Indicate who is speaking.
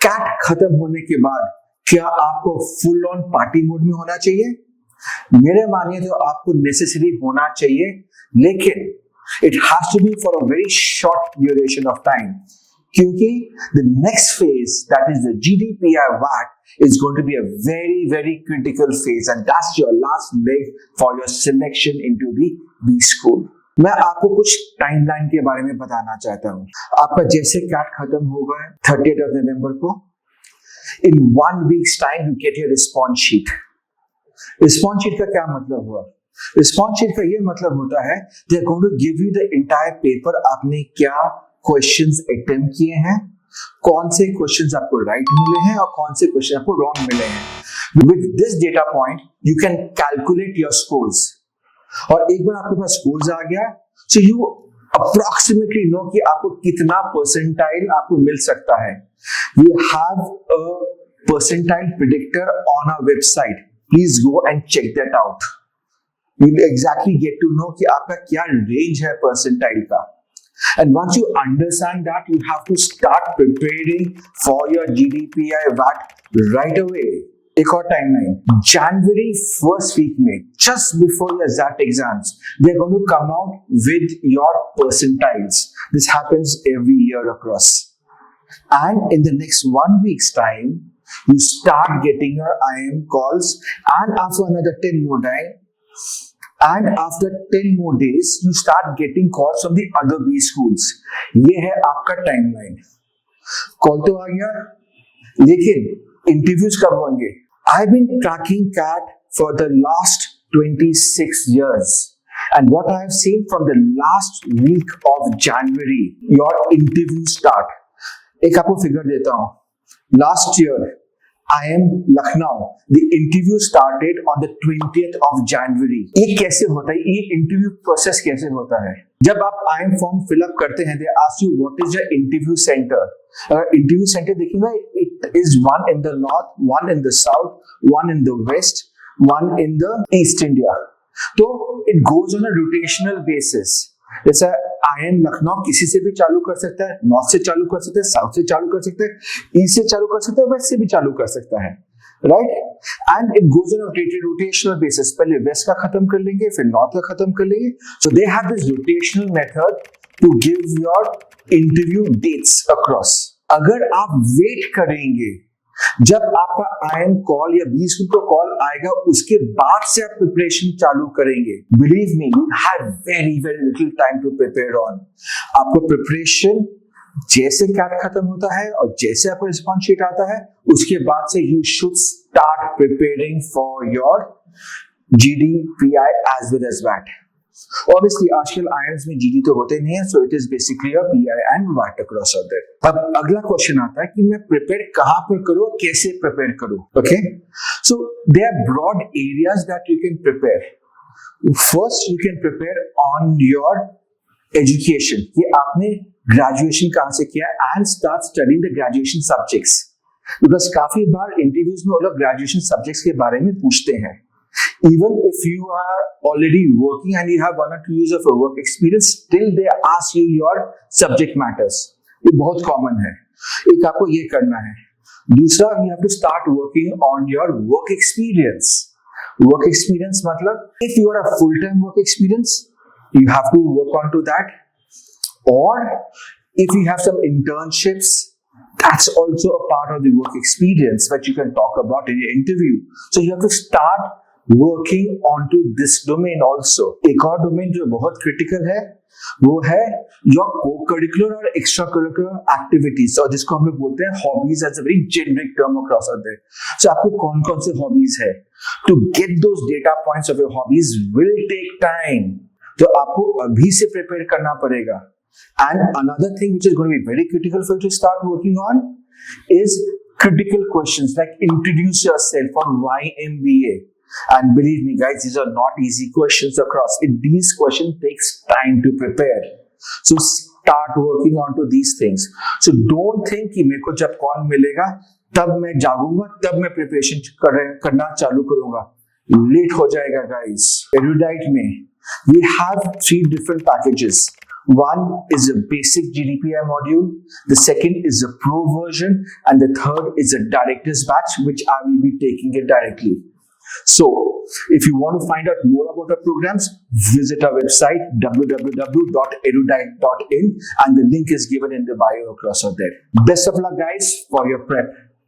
Speaker 1: Cat खत्म होने के बाद क्या आपको फुल ऑन पार्टी मोड में होना चाहिए? मेरे मानिए तो आपको नेसेसरी होना चाहिए, लेकिन it has to be for a very short duration of time, क्योंकि the next phase, that is the GDPI VAT, is going to be a very critical phase, and that's your last leg for your selection into the B school. मैं आपको कुछ timeline के बारे में बताना चाहता हूँ। आपका जैसे कैट खत्म होगा 30th of November को, in 1 week's time you get your response sheet. Response sheet का क्या मतलब हुआ? Response sheet का ये मतलब होता है they are going to give you the entire paper, आपने क्या क्वेश्चंस अटेम्प्ट किए हैं, कौन से क्वेश्चंस आपको राइट मिले हैं और कौन से क्वेश्चन आपको रॉन्ग मिले हैं। With this data point you can calculate your scores, और एक बार आपके पास स्कोर्स आ गया सो यू अप्रोक्सीमेटली नो कि आपको कितना परसेंटाइल आपको मिल सकता है। We have a percentile predictor on our website, please go and check that out. You will exactly get to know कि आपका क्या रेंज है परसेंटाइल का। And once you understand that, you have to start preparing for your GDPI VAT right away. एक और timeline, January first week में, just before your ZAT exams, they're going to come out with your percentiles. This happens every year across. And in the next 1 week's time, you start getting your IM calls, and after another 10 more days, and after 10 more days you start getting calls from the other B schools. ये है आपका timeline. Call तो आ गया, लेकिन interviews कब होंगे? I've been tracking CAT for the last 26 years, and what I have seen from the last week of January, your interview start. एक आपको फिगर देता हूँ। Last year IIM Lucknow, the interview started on the 20th of January. ये कैसे होता है? ये interview process कैसे होता है? जब आप IIM फॉर्म फिलअप करते हैं, they ask you what is your interview center. Interview centre देखिएगा, it is one in the north, one in the south, one in the west, one in the east India. तो it goes on a rotational basis. जैसा IIM Lucknow किसी से भी चालू कर सकता है, नॉर्थ से चालू कर सकता है, साउथ से चालू कर सकता है, ईस्ट से चालू कर सकता है, वेस्ट से भी चालू कर सकता है, right? And it goes on rotational basis. पहले वेस्ट का खत्म कर लेंगे, फिर नॉर्थ का खत्म कर लेंगे। So they have this rotational method to give your interview dates across. अगर आप वेट करेंगे जब आपका IIM कॉल या B school का कॉल आएगा, उसके बाद से आप प्रिपरेशन चालू करेंगे, believe me you have very little time to prepare on. आपको प्रिपरेशन जैसे कैट खत्म होता है और जैसे आपका रिस्पॉन्स शीट आता है, उसके बाद से you should start preparing for your GDPI as well as VAT। Obviously, आजकल IIMs में GD तो होते नहीं है, so it is basically a PI and VAT across out there. अब अगला क्वेश्चन आता है कि मैं प्रिपेयर कहाँ पर करूँ, कैसे प्रिपेयर करूँ? Okay, so there are broad areas that you can prepare. First, you can prepare on your education, कि आपने graduation कहाँ से किया, and start studying the graduation subjects. Because काफी बार इंटरव्यूज में वो लोग graduation subjects के बारे में पूछते हैं। Even if you are already working and you have 1 or 2 years of a work experience, still they ask you your subject matters. ये बहुत common है। एक आपको ये करना है। दूसरा, you have to start working on your work experience. Work experience मतलब if you are a full-time work experience, you have to work on to that. Or if you have some internships, that's also a part of the work experience that you can talk about in your interview. So you have to start working onto this domain also. एक और domain जो बहुत critical है वो है your co-curricular और extracurricular activities, और जिसको हम लोग बोलते हैं hobbies as a very generic term across out there. So आपको कौन कौन से hobbies है? To get those data points of your hobbies will take time. तो आपको अभी से prepare करना पड़ेगा. And another thing which is going to be very critical for you to start working on is critical questions like introduce yourself or why MBA. And believe me guys, these are not easy questions across. These questions takes time to prepare. So start working on to these things. So don't think कि मेरे को जब call मिलेगा तब मैं जागूंगा, तब मैं preparation करना चालू करूंगा। लेट हो जाएगा guys. Erudite में we have 3 different packages. One is a basic GDPI module, the second is a pro version, and the third is a director's batch, which I will be taking it directly. So, if you want to find out more about our programs, visit our website www.erudite.in, and the link is given in the bio across out there. Best of luck, guys, for your prep.